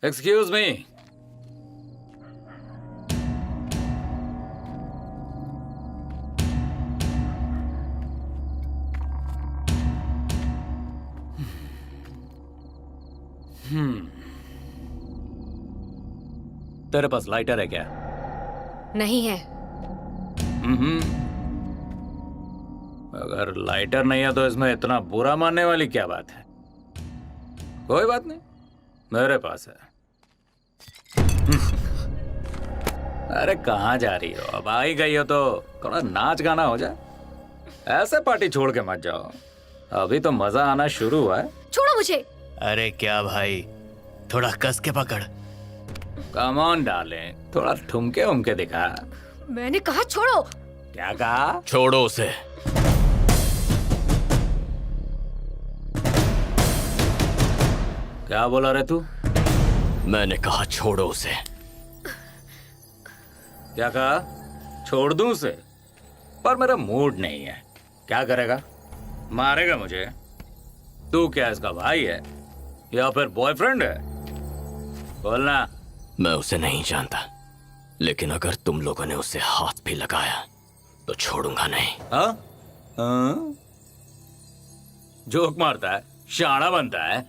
Excuse me. तेरे पास lighter है क्या? नहीं है। अगर लाइटर नहीं है तो इसमें इतना बुरा मानने वाली क्या बात है? कोई बात नहीं, मेरे पास है। अरे कहाँ जा रही हो? अब आ ही गई हो तो थोड़ा नाच गाना हो जाए। ऐसे पार्टी छोड़ के मत जाओ, अभी तो मजा आना शुरू हुआ है। छोड़ो मुझे। अरे क्या भाई, थोड़ा कस के पकड़। कम ऑन डार्लिंग, थोड़ा ठुमके उमके दिखा। मैंने कहा छोड़ो। क्या कहा? छोड़ो उसे। क्या बोला रे तू? मैंने कहा छोड़ो उसे। क्या कहा? छोड़ दूं उसे? पर मेरा मूड नहीं है। क्या करेगा? मारेगा मुझे? तू क्या इसका भाई है या फिर बॉयफ्रेंड है? बोलना। मैं उसे नहीं जानता, लेकिन अगर तुम लोगों ने उसे हाथ भी लगाया तो छोड़ूंगा नहीं। हाँ? हाँ? जोक मारता है, शाना बनता है।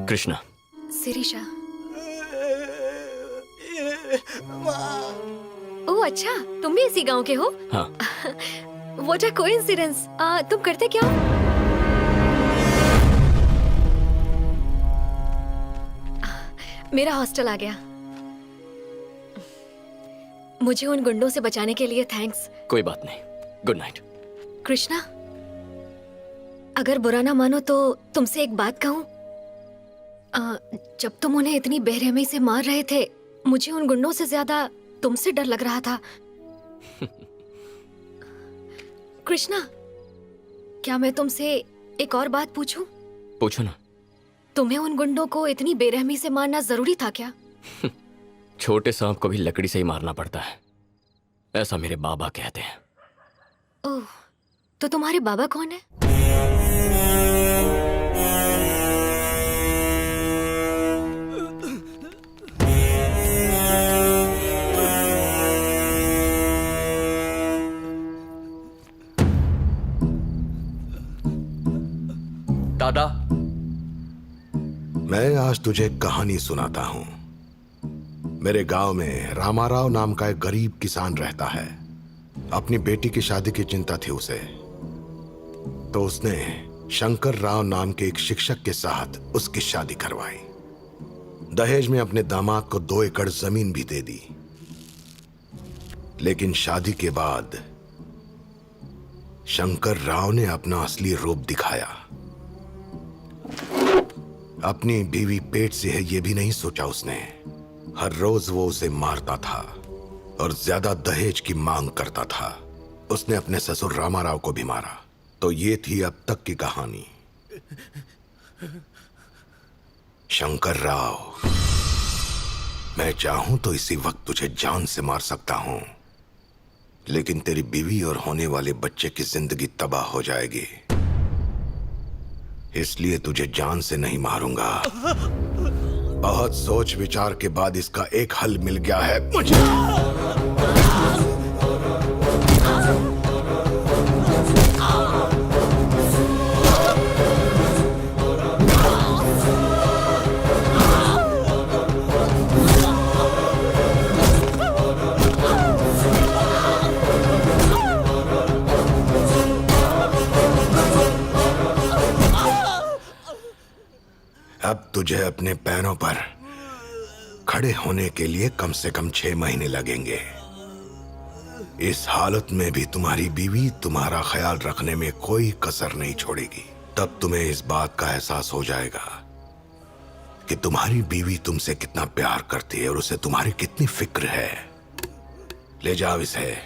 कृष्णा। सिरिशा। ओह अच्छा, तुम भी इसी गांव के हो? हाँ। What a coincidence! तुम करते क्या हो? मेरा हॉस्टल आ गया। मुझे उन गुंडों से बचाने के लिए थैंक्स। कोई बात नहीं, गुड नाइट। कृष्णा, अगर बुरा ना मानो तो तुमसे एक बात कहूं। जब तुम उन्हें इतनी बेरहमी से मार रहे थे, मुझे उन गुंडों से ज्यादा तुमसे डर लग रहा था। कृष्णा, क्या मैं तुमसे एक और बात पूछूं? पूछो ना। तुम्हें उन गुंडों को इतनी बेरहमी से मारना जरूरी था क्या? छोटे सांप को भी लकड़ी से ही मारना पड़ता है, ऐसा मेरे बाबा कहते हैं। ओह, तो तुम्हारे बाबा कौन है? दादा। मैं आज तुझे एक कहानी सुनाता हूं। मेरे गांव में रामाराव नाम का एक गरीब किसान रहता है। अपनी बेटी की शादी की चिंता थी उसे, तो उसने शंकर राव नाम के एक शिक्षक के साथ उसकी शादी करवाई। दहेज में अपने दामाद को 2 एकड़ जमीन भी दे दी। लेकिन शादी के बाद शंकर राव ने अपना असली रूप दिखाया। अपनी बीवी पेट से है ये भी नहीं सोचा उसने। हर रोज वो उसे मारता था और ज्यादा दहेज की मांग करता था। उसने अपने ससुर रामाराव को भी मारा। तो ये थी अब तक की कहानी। शंकर राव, मैं चाहूं तो इसी वक्त तुझे जान से मार सकता हूं, लेकिन तेरी बीवी और होने वाले बच्चे की जिंदगी तबाह हो जाएगी। इसलिए तुझे जान से नहीं मारूंगा। बहुत सोच विचार के बाद इसका एक हल मिल गया है मुझे। अब तुझे अपने पैरों पर खड़े होने के लिए कम से कम 6 महीने लगेंगे। इस हालत में भी तुम्हारी बीवी तुम्हारा ख्याल रखने में कोई कसर नहीं छोड़ेगी। तब तुम्हें इस बात का एहसास हो जाएगा कि तुम्हारी बीवी तुमसे कितना प्यार करती है और उसे तुम्हारी कितनी फिक्र है। ले जाओ इसे।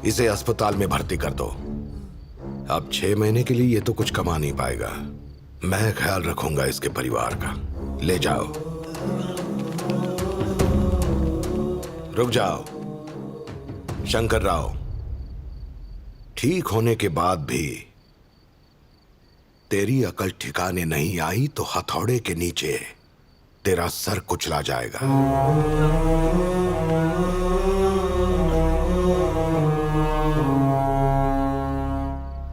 इसे अस्पताल में भर्ती कर दो। अब 6 महीने के लिए ये तो कुछ कमा नहीं पाएगा। मैं ख्याल रखूंगा इसके परिवार का। ले जाओ। रुक जाओ शंकर राव। ठीक होने के बाद भी तेरी अकल ठिकाने नहीं आई तो हथौड़े के नीचे तेरा सर कुचला जाएगा।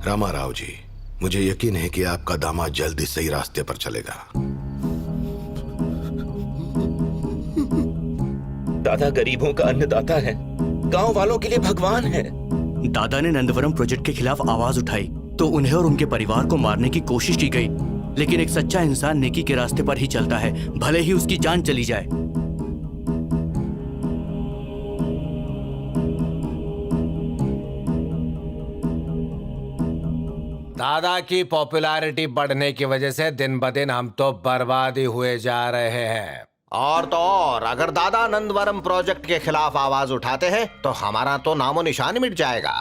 रामा राव जी, मुझे यकीन है कि आपका दामाद जल्दी सही रास्ते पर चलेगा। दादा गरीबों का अन्नदाता है, गांव वालों के लिए भगवान है। दादा ने नंदवरम प्रोजेक्ट के खिलाफ आवाज उठाई तो उन्हें और उनके परिवार को मारने की कोशिश की गई, लेकिन एक सच्चा इंसान नेकी के रास्ते पर ही चलता है, भले ही उसकी जान चली जाए। दादा की पॉपुलैरिटी बढ़ने की वजह से दिन ब दिन हम तो बर्बाद ही हुए जा रहे हैं। और तो और अगर दादा नंदवरम प्रोजेक्ट के खिलाफ आवाज उठाते हैं तो हमारा तो नामो निशान मिट जाएगा।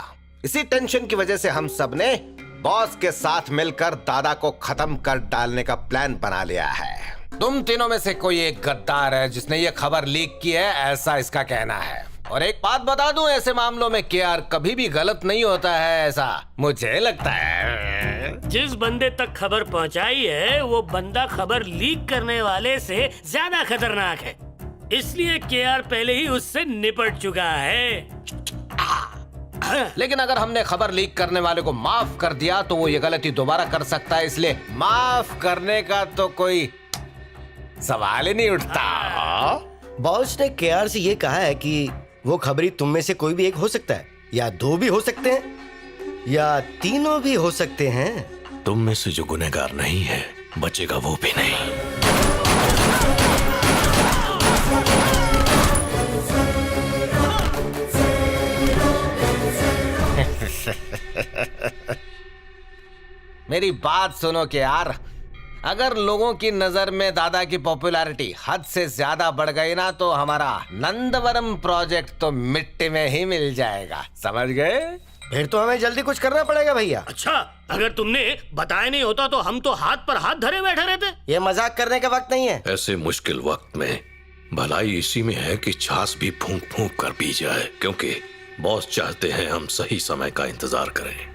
इसी टेंशन की वजह से हम सब ने बॉस के साथ मिलकर दादा को खत्म कर डालने का प्लान बना लिया है। तुम तीनों में से कोई एक गद्दार है जिसने ये खबर लीक की है, ऐसा इसका कहना है। और एक बात बता दूं, ऐसे मामलों में केआर कभी भी गलत नहीं होता है, ऐसा मुझे लगता है। जिस बंदे तक खबर पहुंचाई है वो बंदा खबर लीक करने वाले से ज्यादा खतरनाक है, इसलिए केआर पहले ही उससे निपट चुका है। लेकिन अगर हमने खबर लीक करने वाले को माफ कर दिया तो वो ये गलती दोबारा कर सकता है, इसलिए माफ करने का तो कोई सवाल ही नहीं उठता। बॉस ने केआर से ये कहा है कि वो खबरी तुम में से कोई भी एक हो सकता है, या 2 भी हो सकते हैं, या तीनों भी हो सकते हैं। तुम में से जो गुनहगार नहीं है बचेगा वो भी नहीं। मेरी बात सुनो कि यार, अगर लोगों की नजर में दादा की पॉपुलैरिटी हद से ज्यादा बढ़ गई ना तो हमारा नंदवरम प्रोजेक्ट तो मिट्टी में ही मिल जाएगा, समझ गए? फिर तो हमें जल्दी कुछ करना पड़ेगा भैया। अच्छा, अगर तुमने बताया नहीं होता तो हम तो हाथ पर हाथ धरे बैठे रहते। ये मजाक करने का वक्त नहीं है। ऐसे मुश्किल वक्त में भलाई इसी में है कि छाछ भी फूंक फूंक कर पी जाए, क्योंकि बॉस चाहते हैं हम सही समय का इंतजार करें।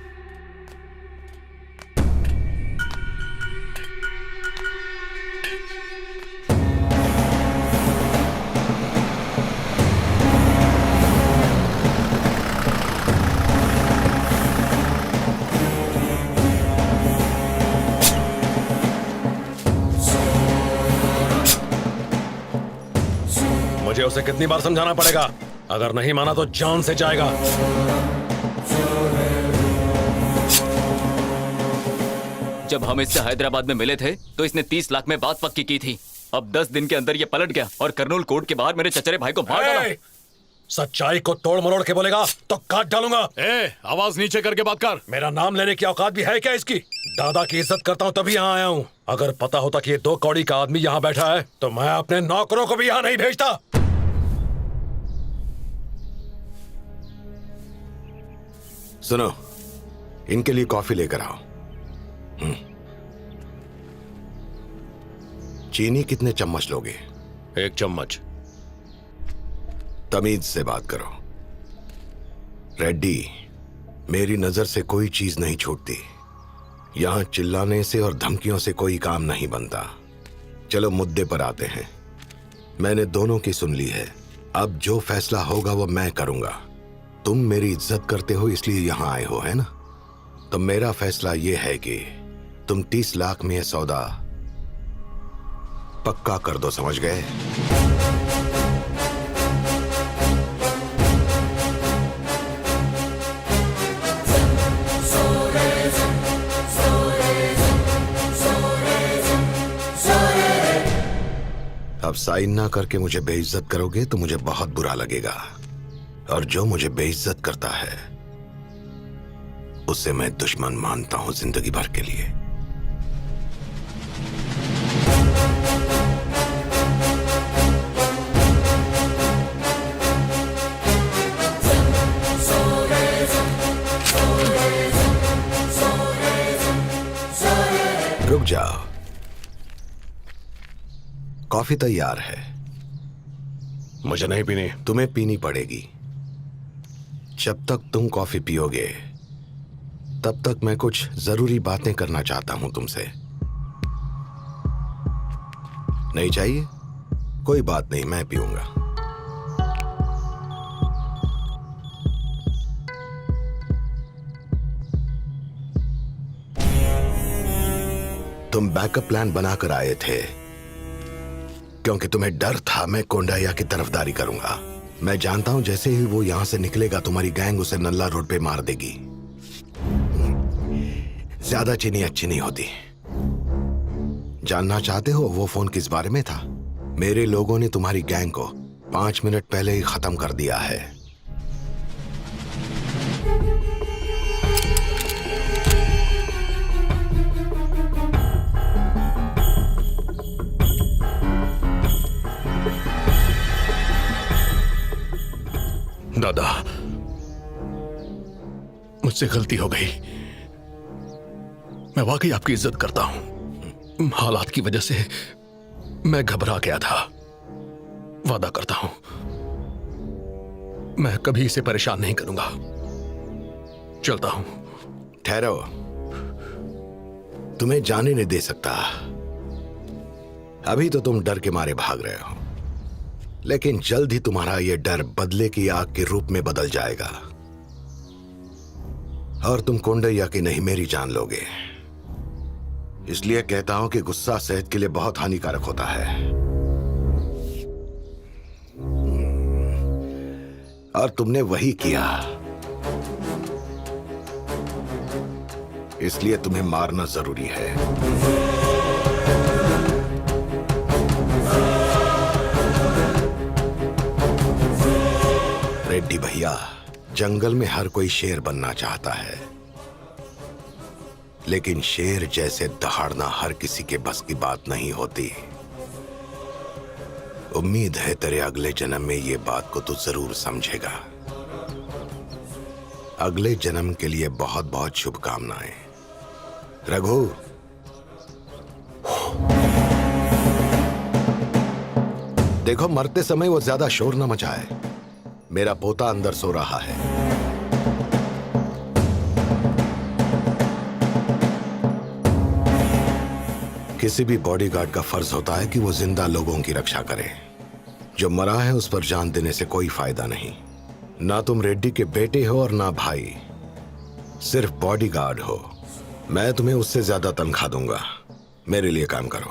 मुझे उसे कितनी बार समझाना पड़ेगा? अगर नहीं माना तो जान से जाएगा। जब हम इससे हैदराबाद में मिले थे तो इसने 30 लाख में बात पक्की की थी। अब 10 दिन के अंदर ये पलट गया और कर्नूल कोर्ट के बाहर मेरे चचेरे भाई को मार डाला। सच्चाई को तोड़ मरोड़ के बोलेगा तो काट डालूंगा। आवाज नीचे करके बात कर। मेरा नाम लेने की औकात भी है क्या इसकी? दादा की इज्जत करता हूँ तभी यहाँ आया हूँ। अगर पता होता कि ये 2 कौड़ी का आदमी यहाँ बैठा है तो मैं अपने नौकरों को भी यहाँ नहीं भेजता। सुनो, इनके लिए कॉफी लेकर आओ। चीनी कितने चम्मच लोगे? 1 चम्मच। तमीज से बात करो। रेड्डी, मेरी नजर से कोई चीज नहीं छूटती। यहां चिल्लाने से और धमकियों से कोई काम नहीं बनता। चलो मुद्दे पर आते हैं। मैंने दोनों की सुन ली है। अब जो फैसला होगा वो मैं करूंगा। तुम मेरी इज्जत करते हो इसलिए यहां आए हो, है ना? तो मेरा फैसला ये है कि तुम 30 लाख में यह सौदा पक्का कर दो, समझ गए? अब साइन ना करके मुझे बेइज्जत करोगे तो मुझे बहुत बुरा लगेगा, और जो मुझे बेइज्जत करता है उसे मैं दुश्मन मानता हूं जिंदगी भर के लिए। रुक जाओ, कॉफी तैयार है। मुझे नहीं पीनी। तुम्हें पीनी पड़ेगी। जब तक तुम कॉफी पियोगे तब तक मैं कुछ जरूरी बातें करना चाहता हूं तुमसे। नहीं चाहिए? कोई बात नहीं, मैं पीऊंगा। तुम बैकअप प्लान बनाकर आए थे क्योंकि तुम्हें डर था मैं कोंडाया की तरफदारी करूंगा। मैं जानता हूं जैसे ही वो यहां से निकलेगा तुम्हारी गैंग उसे नल्ला रोड पे मार देगी। ज्यादा चीनी अच्छी नहीं होती। जानना चाहते हो वो फोन किस बारे में था? मेरे लोगों ने तुम्हारी गैंग को 5 मिनट पहले ही खत्म कर दिया है। दादा, मुझसे गलती हो गई। मैं वाकई आपकी इज्जत करता हूं। हालात की वजह से मैं घबरा गया था। वादा करता हूं मैं कभी इसे परेशान नहीं करूंगा। चलता हूं। ठहरो, तुम्हें जाने नहीं दे सकता। अभी तो तुम डर के मारे भाग रहे हो, लेकिन जल्द ही तुम्हारा यह डर बदले की आग के रूप में बदल जाएगा और तुम कोंडैया की नहीं मेरी जान लोगे। इसलिए कहता हूं कि गुस्सा सेहत के लिए बहुत हानिकारक होता है और तुमने वही किया। इसलिए तुम्हें मारना जरूरी है। रेड्डी भैया, जंगल में हर कोई शेर बनना चाहता है, लेकिन शेर जैसे दहाड़ना हर किसी के बस की बात नहीं होती। उम्मीद है तेरे अगले जन्म में ये बात को तू जरूर समझेगा। अगले जन्म के लिए बहुत बहुत शुभकामनाएं। रघु, देखो मरते समय वो ज्यादा शोर न मचाए। मेरा पोता अंदर सो रहा है। किसी भी बॉडीगार्ड का फर्ज होता है कि वो जिंदा लोगों की रक्षा करे। जो मरा है उस पर जान देने से कोई फायदा नहीं। ना तुम रेड्डी के बेटे हो और ना भाई, सिर्फ बॉडीगार्ड हो। मैं तुम्हें उससे ज्यादा तनख्वाह दूंगा। मेरे लिए काम करो।